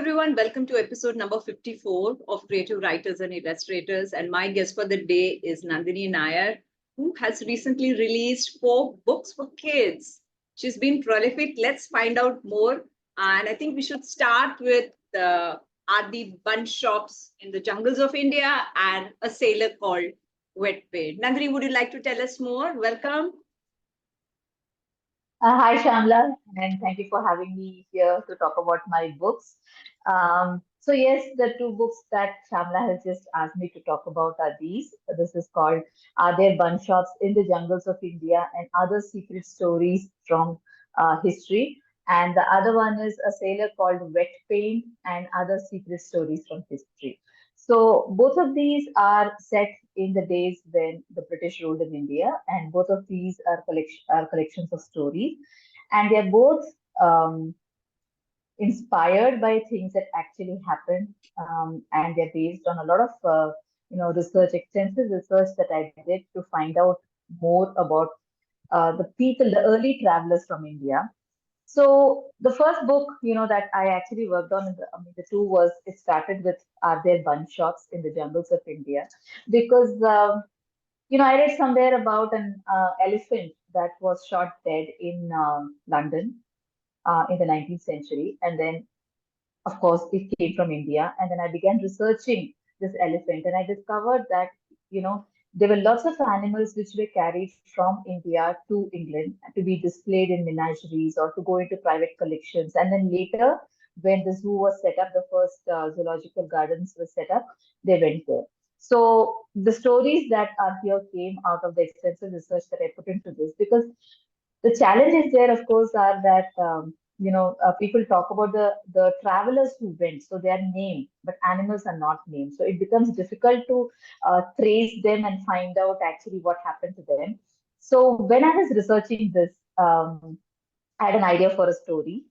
everyone. Welcome to episode number 54 of Creative Writers and Illustrators. And my guest for the day is Nandini Nayar, who has recently released 4 books for kids. She's been prolific. Let's find out more. And I think we should start with Are the Bun Shops in the Jungles of India and A Sailor Called Wet Paint. Nandini, would you like to tell us more? Welcome. Hi, Shamla, and thank you for having me here to talk about my books. So yes, the 2 books that Shamla has just asked me to talk about are these. This is called Are There Bun Shops in the Jungles of India and Other Secret Stories from History. And the other one is A Sailor Called Wet Paint and Other Secret Stories from History. So both of these are set in the days when the British ruled in India, and both of these are collections of stories, and they're both inspired by things that actually happened, and they're based on a lot of research, extensive research that I did to find out more about the people, the early travelers from India. So the first book, that I actually worked on, the two was it started with Are There Bun Shops in the Jungles of India? Because I read somewhere about an elephant that was shot dead in London in the 19th century, and then of course, it came from India. And then I began researching this elephant, and I discovered that, there were lots of animals which were carried from India to England to be displayed in menageries or to go into private collections. And then later, when the zoo was set up, the first zoological gardens were set up, they went there. So the stories that are here came out of the extensive research that I put into this, because the challenges there, of course, are that people talk about the travelers who went, so they are named, but animals are not named. So it becomes difficult to trace them and find out actually what happened to them. So when I was researching this, I had an idea for a story.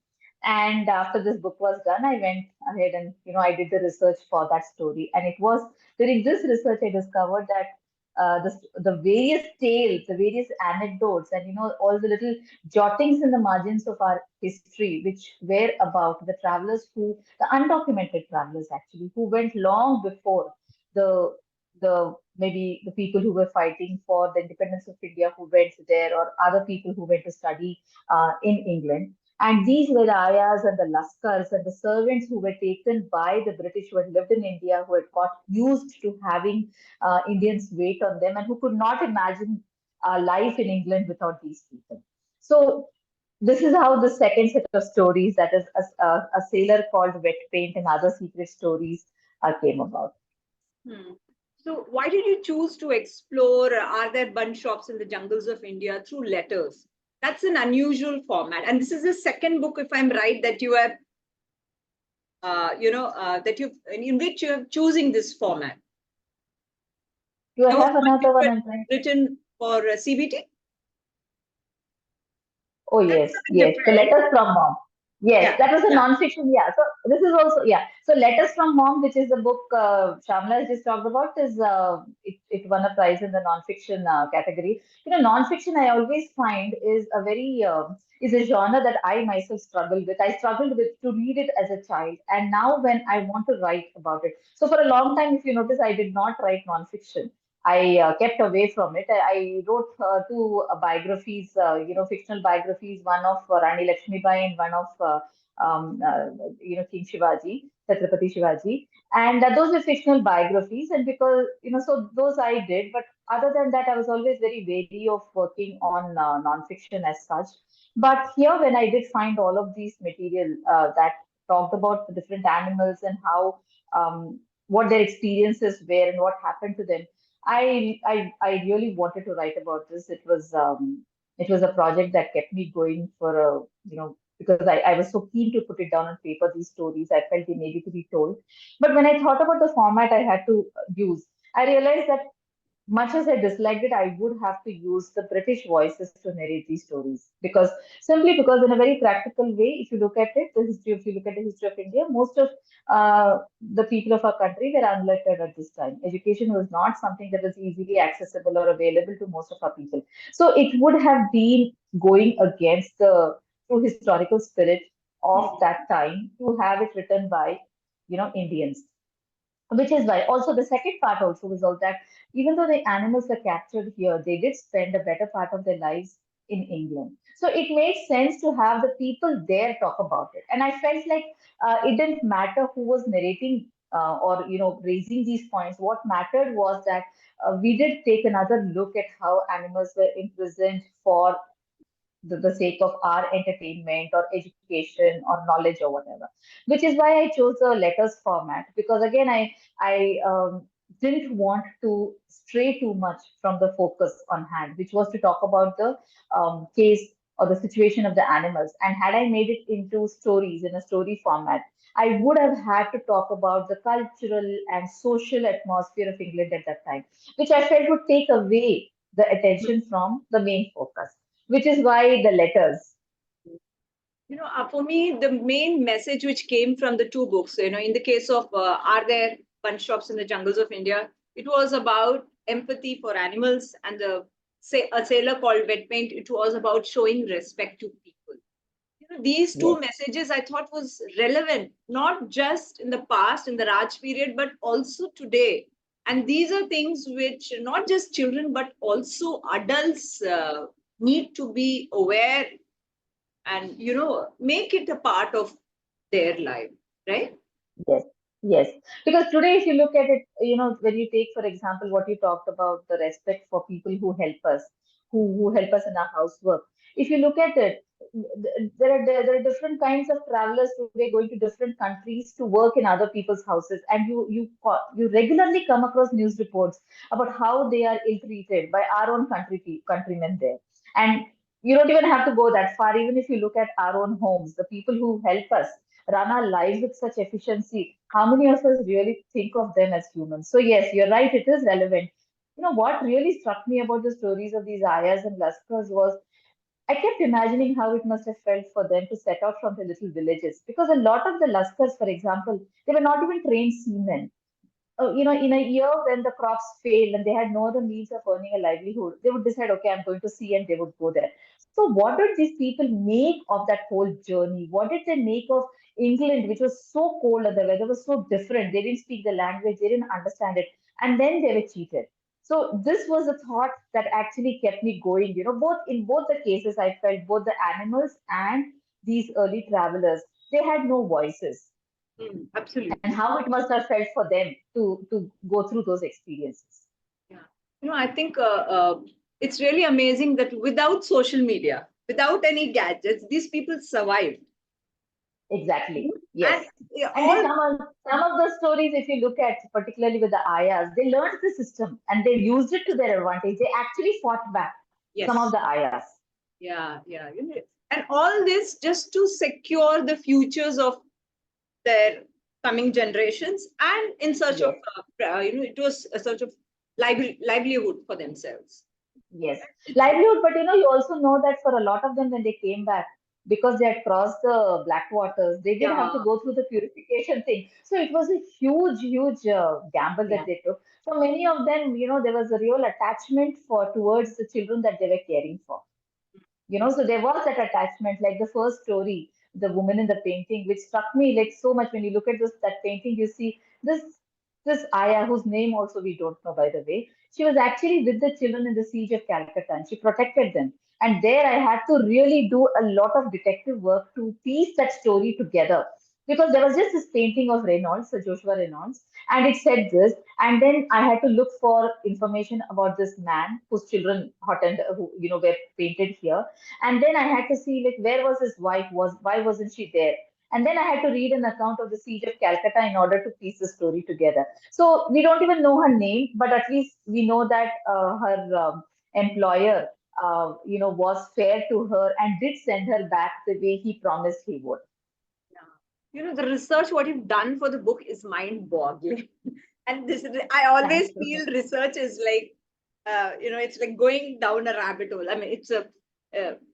And after this book was done, I went ahead and I did the research for that story. And it was during this research I discovered that the various tales, the various anecdotes, and all the little jottings in the margins of our history, which were about the travelers the undocumented travelers actually, who went long before the maybe the people who were fighting for the independence of India who went there, or other people who went to study in England. And these were the ayahs and the laskars and the servants who were taken by the British, who had lived in India, who had got used to having Indians wait on them, and who could not imagine life in England without these people. So this is how the second set of stories, that is a sailor called Wet Paint and Other Secret Stories, came about. Hmm. So, why did you choose to explore Are There Bun Shops in the Jungles of India through letters? That's an unusual format. And this is the second book, if I'm right, that you have, in which you are choosing this format. Do I have another one? I'm trying. Written for CBT? Oh, yes, yes. The Letters from Mom. Yes, Yeah, that was a yeah. non-fiction. Yeah. So this is also, yeah. So Letters from Mom, which is the book Shamla has just talked about, it won a prize in the non-fiction category. Non-fiction I always find is a genre that I myself struggle with. I struggled with to read it as a child, and now when I want to write about it. So for a long time, if you notice, I did not write non-fiction. I kept away from it. I wrote 2 biographies, fictional biographies, one of Rani Lakshmibai and one of, King Shivaji, Chhatrapati Shivaji. And those were fictional biographies. And because, so those I did. But other than that, I was always very wary of working on nonfiction as such. But here, when I did find all of these material that talked about the different animals and how, what their experiences were and what happened to them, I really wanted to write about this. It was a project that kept me going for because I was so keen to put it down on paper, these stories. I felt they needed to be told. But when I thought about the format I had to use, I realized that much as I disliked it, I would have to use the British voices to narrate these stories, because simply because in a very practical way, if you look at it, if you look at the history of India, most of the people of our country were unlettered at this time. Education was not something that was easily accessible or available to most of our people. So it would have been going against the true historical spirit of that time to have it written by Indians. Which is why also the second part also was all that even though the animals were captured here, they did spend a better part of their lives in England. So it made sense to have the people there talk about it. And I felt like it didn't matter who was narrating or raising these points. What mattered was that we did take another look at how animals were imprisoned for the sake of our entertainment or education or knowledge or whatever, which is why I chose the letters format, because again I didn't want to stray too much from the focus on hand, which was to talk about the case or the situation of the animals. And had I made it into stories in a story format, I would have had to talk about the cultural and social atmosphere of England at that time, which I felt would take away the attention from the main focus, which is why the letters. For me, the main message which came from the two books, in the case of Are There Punch Shops in the Jungles of India, it was about empathy for animals, and say a sailor called Wet Paint, it was about showing respect to people. These two Yes, messages I thought was relevant, not just in the past, in the Raj period, but also today. And these are things which not just children, but also adults need to be aware and make it a part of their life, right? yes, yes. Because today, if you look at it, when you take, for example, what you talked about, the respect for people who help us, who help us in our housework. If you look at it, there are different kinds of travelers today going to different countries to work in other people's houses, and you regularly come across news reports about how they are ill treated by our own countrymen there. And you don't even have to go that far. Even if you look at our own homes, the people who help us run our lives with such efficiency, how many of us really think of them as humans? So yes, you're right, it is relevant. What really struck me about the stories of these ayahs and laskars was I kept imagining how it must have felt for them to set out from their little villages, because a lot of the laskars, for example, they were not even trained seamen. In a year when the crops failed and they had no other means of earning a livelihood, they would decide, okay, I'm going to sea, and they would go there. So, what did these people make of that whole journey? What did they make of England, which was so cold and the weather was so different? They didn't speak the language, they didn't understand it, and then they were cheated. So, this was a thought that actually kept me going. Both in both the cases, I felt both the animals and these early travelers, they had no voices, and Absolutely. how it must have felt for them to go through those experiences. Yeah. I think it's really amazing that without social media, without any gadgets, these people survived. Exactly. Yes. And yeah, And then all, some of the stories, if you look at particularly with the ayahs, they learned the system and they used it to their advantage. They actually fought back, some of yes, the ayahs. yeah, yeah. And all this just to secure the futures of their coming generations, and in search of, Yes. it was a search of livelihood for themselves. Yes, It's, livelihood, but you also know that for a lot of them, when they came back, because they had crossed the black waters, they did have yeah, to go through the purification thing. So it was a huge, huge gamble that yeah. they took. So many of them, there was a real attachment for towards the children that they were caring for. So there was that attachment, like the first story, the woman in the painting, which struck me like so much. When you look at that painting, you see this Aya, whose name also we don't know, by the way. She was actually with the children in the siege of Calcutta, and she protected them. And there I had to really do a lot of detective work to piece that story together, because there was just this painting of Reynolds, Joshua Reynolds, and it said this. And then I had to look for information about this man whose children hot and who were painted here. And then I had to see like where was his wife, was why wasn't she there. And then I had to read an account of the siege of Calcutta in order to piece the story together. So we don't even know her name, but at least we know that her employer was fair to her and did send her back the way he promised he would. Yeah. The research what you've done for the book is mind-boggling. And I always Thank you. feel research is like, it's like going down a rabbit hole. I mean,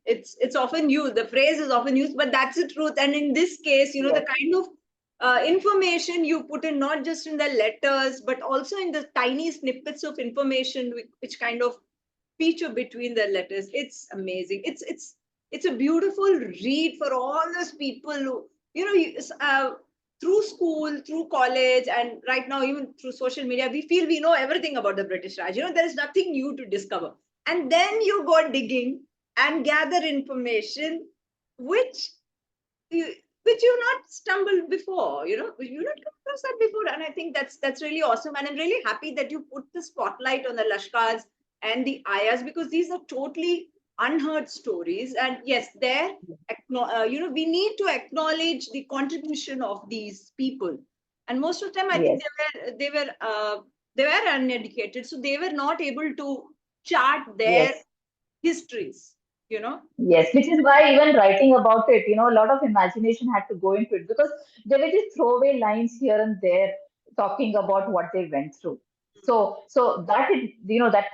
it's often used. The phrase is often used, but that's the truth. And in this case, the Yes, kind of information you put in, not just in the letters, but also in the tiny snippets of information which kind of feature between the letters. It's amazing. It's a beautiful read for all those people who, through school, through college, and right now even through social media, we feel we know everything about the British Raj. There is nothing new to discover. And then you go digging and gather information which you not stumbled before, you not come across that before. And I think that's really awesome. And I'm really happy that you put the spotlight on the Lashkars and the Ayas, because these are totally unheard stories. And yes, we need to acknowledge the contribution of these people. And most of the time, I think Yes. they were uneducated, so they were not able to chart their Yes. histories. Yes, which is why even writing about it, a lot of imagination had to go into it because there were just throwaway lines here and there talking about what they went through. So that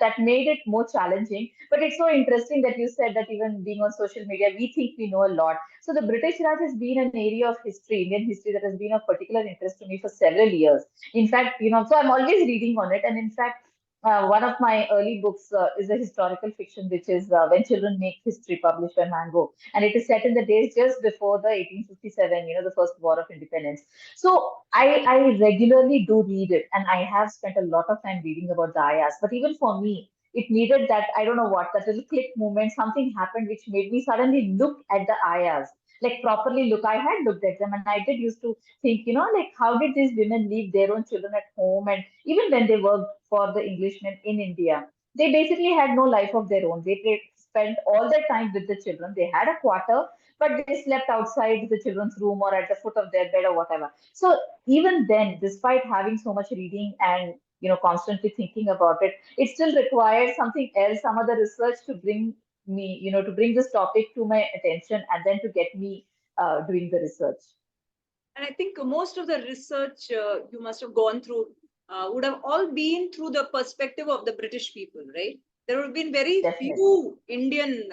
that made it more challenging. But it's so interesting that you said that even being on social media, we think we know a lot. So the British Raj has been an area of history, Indian history, that has been of particular interest to me for several years. In fact, so I'm always reading on it, and in fact one of my early books is a historical fiction, which is When Children Make History, published by Mango. And it is set in the days just before the 1857, the First War of Independence. So I regularly do read it, and I have spent a lot of time reading about the Ayas. But even for me, it needed that, I don't know what, that little click moment, something happened which made me suddenly look at the Ayas. Like properly look, I had looked at them and I did used to think, like how did these women leave their own children at home, and even when they worked for the Englishmen in India, they basically had no life of their own. They spent all their time with the children. They had a quarter, but they slept outside the children's room or at the foot of their bed or whatever. So even then, despite having so much reading and constantly thinking about it, it still required something else, some other research to bring me, to bring this topic to my attention and then to get me doing the research. And I think most of the research you must have gone through would have all been through the perspective of the British people, right? There would have been very Definitely. few Indian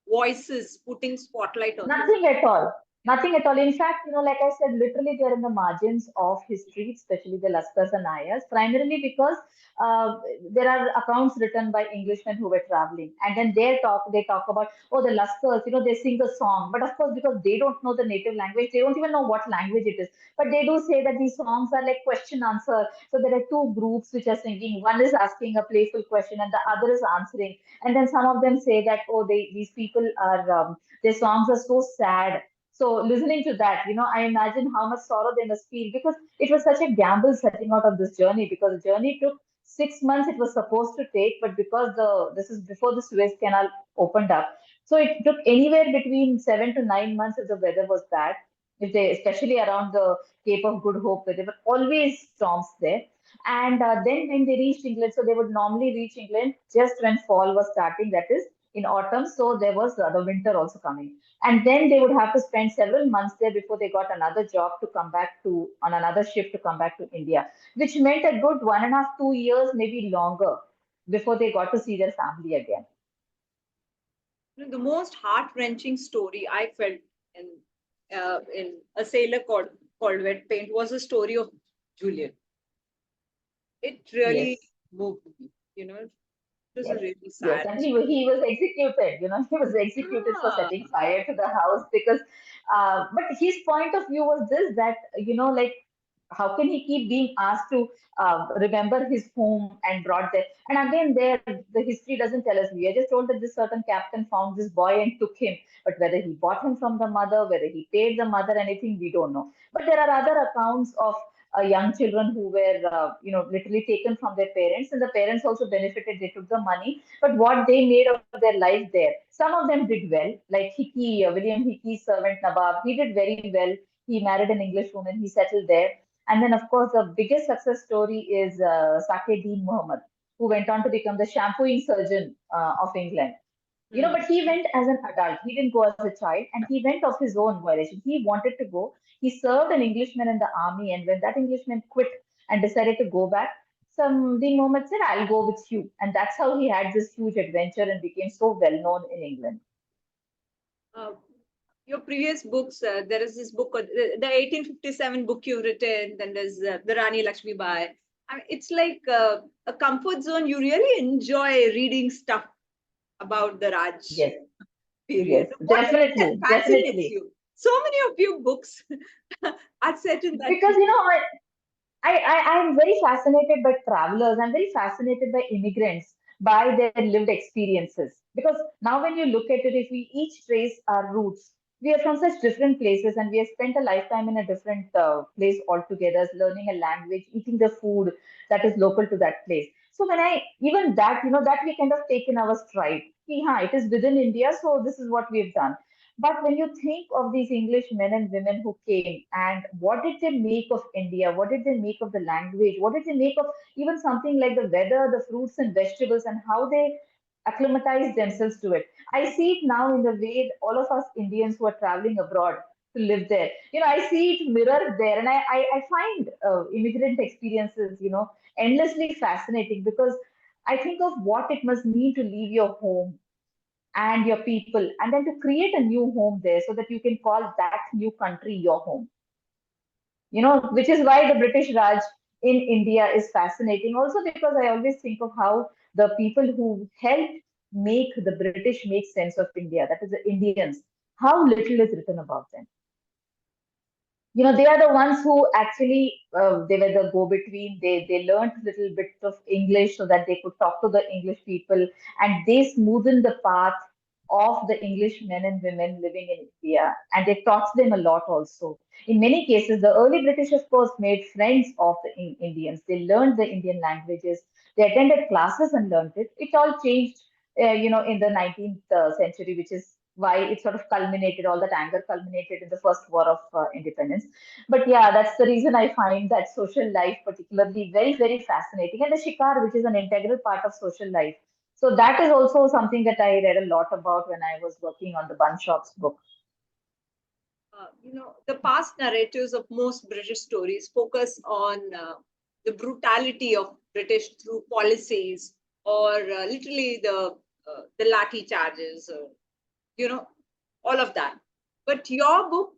voices putting spotlight on this. Nothing at all. Nothing at all. In fact, like I said, literally they're in the margins of history, especially the Laskars and Nayars, primarily because uh, there are accounts written by Englishmen who were traveling. And then they talk about, oh, the Laskars, they sing a song. But of course, because they don't know the native language, they don't even know what language it is. But they do say that these songs are like question answer. So there are two groups which are singing. One is asking a playful question and the other is answering. And then some of them say that, oh, these people are. Their songs are so sad. So listening to that, I imagine how much sorrow they must feel because it was such a gamble setting out of this journey because the journey took 6 months it was supposed to take, but because this is before the Suez Canal opened up, so it took anywhere between 7 to 9 months if the weather was bad. If they, especially around the Cape of Good Hope, where there were always storms there. And then when they reached England, so they would normally reach England just when fall was starting, that is in autumn. So there was the winter also coming. And then they would have to spend several months there before they got another job to come back to, on another ship to come back to India, which meant a good 1.5, 2 years, maybe longer, before they got to see their family again. The most heart wrenching story I felt in A Sailor Called Wet Paint was the story of Julian. It really Yes. moved me. It was Yes, really yes, sad. and he was executed. He was executed for Ah, setting fire to the house because. But his point of view was this, that like how can he keep being asked to remember his home and brought there? And again, there the history doesn't tell us. We are just told that this certain captain found this boy and took him, but whether he bought him from the mother, whether he paid the mother anything, we don't know. But there are other accounts of young children who were, literally taken from their parents, and the parents also benefited. They took the money, but what they made of their life there, some of them did well, like Hickey, William Hickey's servant Nabab. He did very well. He married an English woman. He settled there. And then, of course, the biggest success story is Sake Dean Muhammad, who went on to become the shampooing surgeon of England. hmm. But he went as an adult. He didn't go as a child, and he went of his own volition. He wanted to go. He served an Englishman in the army, and when that Englishman quit and decided to go back, the moment said, "I'll go with you," and that's how he had this huge adventure and became so well known in England. Uh, your previous books, there is this book, the 1857 book you've written, then there's the Rani Lakshmi Bai. It's like a comfort zone. You really enjoy reading stuff about the Raj Yes, period. yes, What is it that definitely, fascinates definitely. you? So many of your books are set in that. Because I'm very fascinated by travelers. I'm very fascinated by immigrants, by their lived experiences. Because now, when you look at it, if we each trace our roots, we are from such different places, and we have spent a lifetime in a different place altogether, learning a language, eating the food that is local to that place. So when I even that, that we kind of take in our stride. It is within India, so this is what we have done. But when you think of these English men and women who came, and what did they make of India? What did they make of the language? What did they make of even something like the weather, the fruits and vegetables, and how they acclimatized themselves to it? I see it now in the way all of us Indians who are traveling abroad to live there. I see it mirrored there, and I find immigrant experiences, endlessly fascinating, because I think of what it must mean to leave your home and your people, and then to create a new home there so that you can call that new country your home. Which is why the British Raj in India is fascinating. Also, because I always think of how the people who helped make the British make sense of India, that is the Indians, how little is written about them. They are the ones who actually they were the go between. They learned a little bit of English so that they could talk to the English people, and they smoothened the path of the English men and women living in India, and they taught them a lot also. In many cases, the early British, of course, made friends of the Indians. They learned the Indian languages, they attended classes and learned it. It all changed in the 19th century, which is why it sort of culminated, all that anger culminated in the first war of independence. But yeah, that's the reason I find that social life particularly very, very fascinating. And the shikar, which is an integral part of social life. So that is also something that I read a lot about when I was working on the Bun Shop's book. The past narratives of most British stories focus on the brutality of British through policies, or literally the lathi charges, you know, all of that. But your book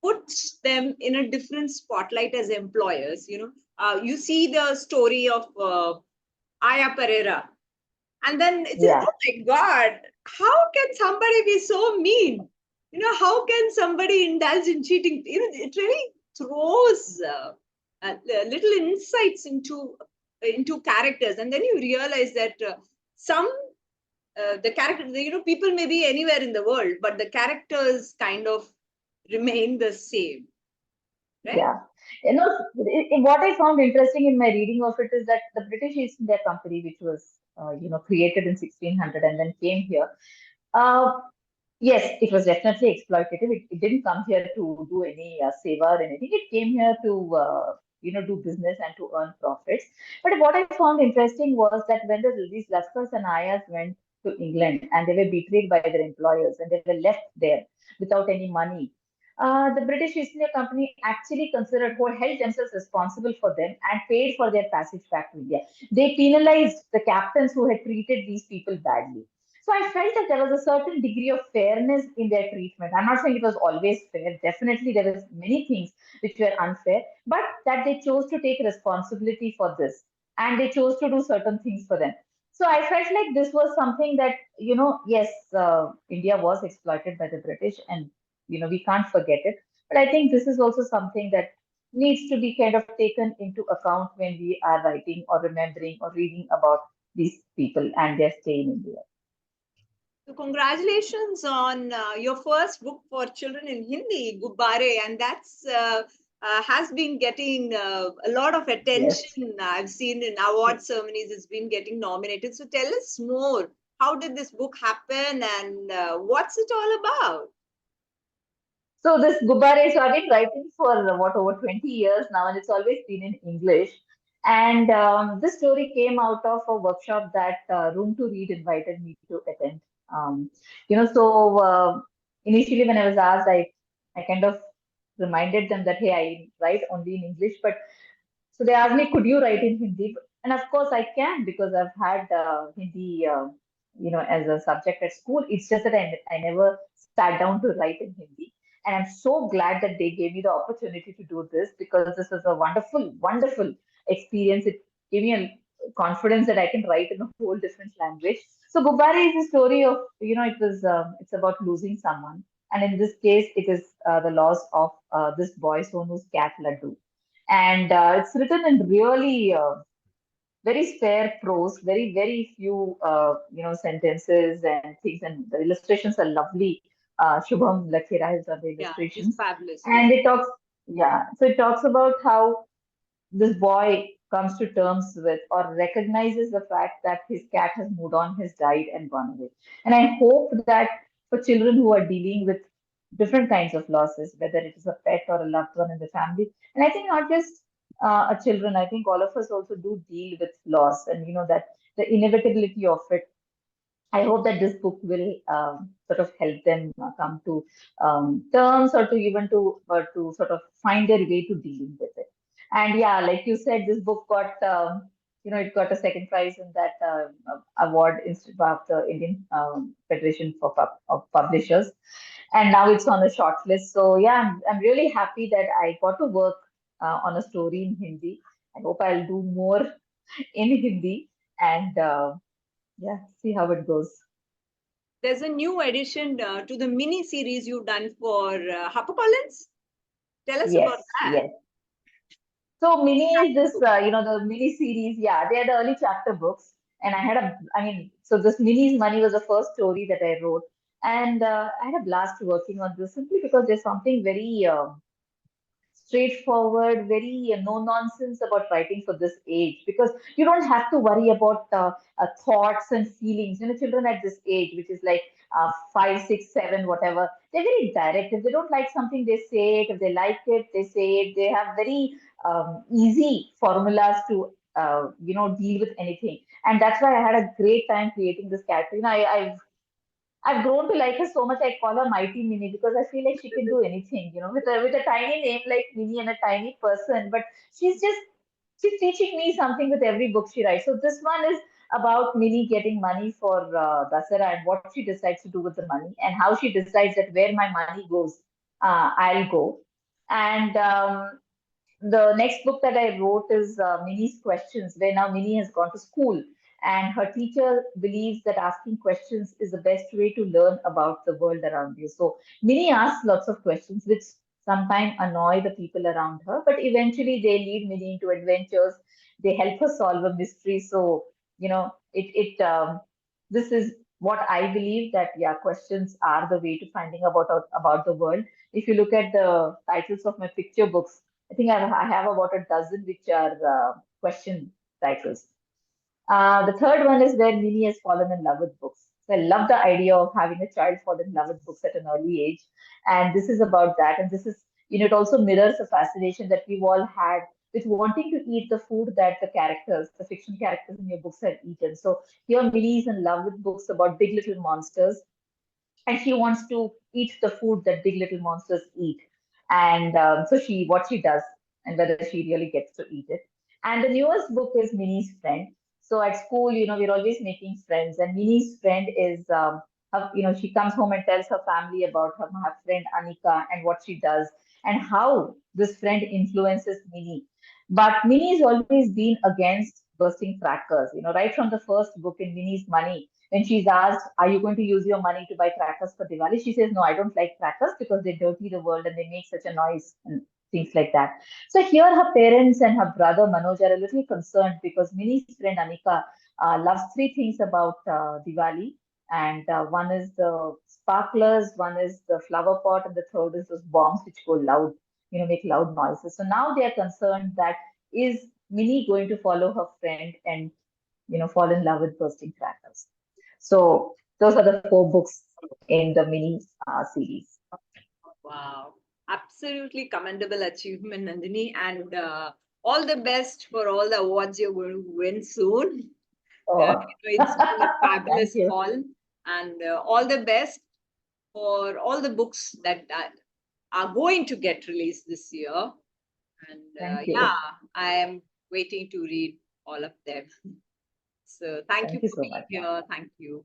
puts them in a different spotlight as employers. You see the story of Aya Pereira, and then it's Yeah. oh my God, how can somebody be so mean? How can somebody indulge in cheating? It really throws little insights into characters, and then you realize that some the character, people may be anywhere in the world, but the characters kind of remain the same, right? Yeah. What I found interesting in my reading of it is that the British East India Company, which was, created in 1600 and then came here, uh, yes, it was definitely exploitative. It didn't come here to do any seva or anything. It came here to, do business and to earn profits. But what I found interesting was that when these Laskars and Ayas went to England and they were betrayed by their employers and they were left there without any money, the British East India Company actually considered or held themselves responsible for them and paid for their passage back to India. They penalized the captains who had treated these people badly. So I felt that there was a certain degree of fairness in their treatment. I'm not saying it was always fair. Definitely, there was many things which were unfair, but that they chose to take responsibility for this and they chose to do certain things for them. So I felt like this was something that, yes, India was exploited by the British, and we can't forget it. But I think this is also something that needs to be kind of taken into account when we are writing or remembering or reading about these people and their stay in India. So congratulations on your first book for children in Hindi, Gubbare, and that's has been getting a lot of Yes. attention. I've seen in award ceremonies, it's been getting nominated. So tell us more. How did this book happen, and what's it all about? So this Gubbare, so I've been writing for what, over 20 years now, and it's always been in English. And this story came out of a workshop that Room to Read invited me to attend. Um, so initially when I was asked, I kind of reminded them that hey, I write only in English, but so they asked me, could you write in Hindi? And of course I can, because I've had Hindi, as a subject at school. It's just that I never sat down to write in Hindi. And I'm so glad that they gave me the opportunity to do this, because this was a wonderful, wonderful experience. It gave me a confidence that I can write in a whole different language. So Gubbari is a story of, it's about losing someone. And in this case, it is the loss of this boy, Sonu's cat Laddu. And it's written in really very spare prose, very few sentences and things, and the illustrations are lovely. Shubham Lakhera has done the Yeah, he's illustrations, fabulous. Yeah. and it talks, yeah, so it talks about how this boy comes to terms with or recognizes the fact that his cat has moved on, has died, and gone away. And I hope that for children who are dealing with different kinds of losses, whether it is a pet or a loved one in the family, and I think not just a children, I think all of us also do deal with loss, and that the inevitability of it. I hope that this book will sort of help them come to terms, or to sort of find their way to dealing with it. And yeah, like you said, this book got it got a second prize in that award instead of the Indian Federation of Publishers, and now it's on the short list. So yeah, I'm really happy that I got to work on a story in Hindi. I hope I'll do more in Hindi, and yeah, see how it goes. There's a new addition to the mini series you've done for Harper Collins. Tell us Yes, about that. yes. So mini is this, the mini series. Yeah, they are the early chapter books, and so this mini's money was the first story that I wrote, and I had a blast working on this simply because there's something very straightforward, very no nonsense about writing for this age, because you don't have to worry about thoughts and feelings. Children at this age, which is like 5, 6, 7, whatever, they're very direct. If they don't like something, they say it. If they like it, they say it. They have very easy formulas to deal with anything, and that's why I had a great time creating this character. I've grown to like her so much. I call her Mighty Minnie because I feel like she can do anything, with a tiny name like Minnie and a tiny person. But she's teaching me something with every book she writes. So this one is about Minnie getting money for Dasara, and what she decides to do with the money, and how she decides that where my money goes, I'll go. And the next book that I wrote is Minnie's Questions, where now Minnie has gone to school, and her teacher believes that asking questions is the best way to learn about the world around you. So Minnie asks lots of questions, which sometimes annoy the people around her, but eventually they lead Minnie into adventures. They help her solve a mystery. So this is what I believe, that yeah, questions are the way to finding about the world. If you look at the titles of my picture books, I think I have about a dozen which are question titles. The third one is where Minnie has fallen in love with books. So I love the idea of having a child fall in love with books at an early age. And this is about that. And this is, it also mirrors a fascination that we've all had with wanting to eat the food that the characters, the fiction characters in your books have eaten. So here Minnie is in love with books about big little monsters, and she wants to eat the food that big little monsters eat. And so what she does, and whether she really gets to eat it. And the newest book is Minnie's Friend. So at school, we're always making friends, and Minnie's friend is, she comes home and tells her family about her friend Anika and what she does, and how this friend influences Minnie. But Minnie's always been against bursting crackers, right from the first book in Minnie's Money. When she's asked, "Are you going to use your money to buy crackers for Diwali?" She says, "No, I don't like crackers because they dirty the world and they make such a noise," and things like that. So here, her parents and her brother Manoj are a little concerned because Minnie's friend Anika loves three things about Diwali. And one is the sparklers, one is the flower pot, and the third is those bombs which go loud, make loud noises. So now they are concerned that, is Minnie going to follow her friend and fall in love with bursting crackers? So those are the four books in the mini series. Wow. Absolutely commendable achievement, Nandini. And all the best for all the awards you're going to win soon. Oh, It's been a thank fabulous you. call. And all the best for all the books that are going to get released this year. And Thank yeah, you. I am waiting to read all of them. So thank you Thank you for so being much. here. Thank you.